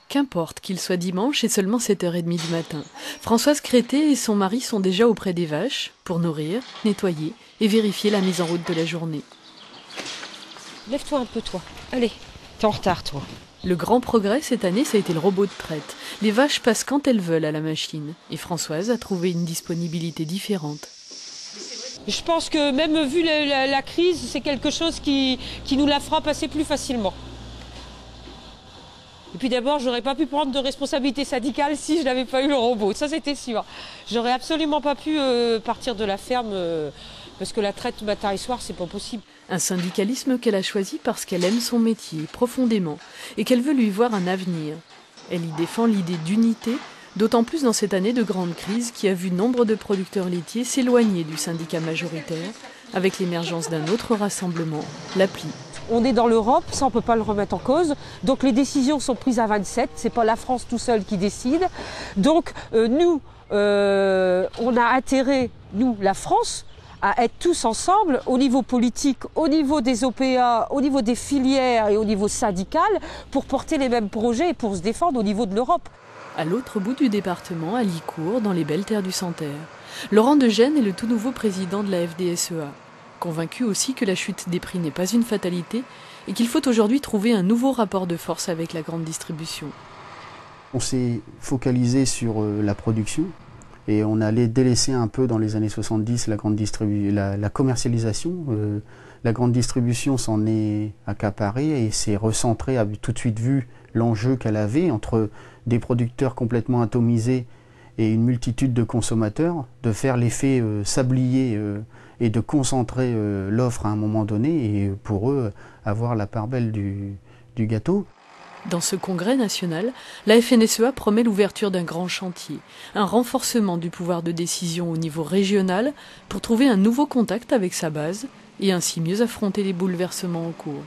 Qu'importe qu'il soit dimanche et seulement 7h30 du matin. Françoise Crété et son mari sont déjà auprès des vaches pour nourrir, nettoyer et vérifier la mise en route de la journée. Lève-toi un peu, toi. Allez, t'es en retard, toi. Le grand progrès cette année, ça a été le robot de traite. Les vaches passent quand elles veulent à la machine. Et Françoise a trouvé une disponibilité différente. Je pense que même vu la crise, c'est quelque chose qui nous la fera passer plus facilement. Et puis d'abord, j'aurais pas pu prendre de responsabilité syndicale si je n'avais pas eu le robot, ça c'était sûr. J'aurais absolument pas pu partir de la ferme parce que la traite matin et soir, c'est pas possible. Un syndicalisme qu'elle a choisi parce qu'elle aime son métier profondément et qu'elle veut lui voir un avenir. Elle y défend l'idée d'unité, d'autant plus dans cette année de grande crise qui a vu nombre de producteurs laitiers s'éloigner du syndicat majoritaire avec l'émergence d'un autre rassemblement, l'APLI. On est dans l'Europe, ça on ne peut pas le remettre en cause. Donc les décisions sont prises à 27, ce n'est pas la France tout seul qui décide. Donc nous, on a intérêt, nous, la France, à être tous ensemble au niveau politique, au niveau des OPA, au niveau des filières et au niveau syndical pour porter les mêmes projets et pour se défendre au niveau de l'Europe. À l'autre bout du département, à Licourt, dans les belles terres du Santerre, Laurent Degène est le tout nouveau président de la FDSEA. Convaincu aussi que la chute des prix n'est pas une fatalité et qu'il faut aujourd'hui trouver un nouveau rapport de force avec la grande distribution. On s'est focalisé sur la production et on allait délaisser un peu dans les années 70 la commercialisation. La grande distribution s'en est accaparée et s'est recentrée, a tout de suite vu l'enjeu qu'elle avait entre des producteurs complètement atomisés et une multitude de consommateurs, de faire l'effet sablier et de concentrer l'offre à un moment donné et pour eux avoir la part belle du gâteau. Dans ce congrès national, la FNSEA promet l'ouverture d'un grand chantier, un renforcement du pouvoir de décision au niveau régional pour trouver un nouveau contact avec sa base et ainsi mieux affronter les bouleversements en cours.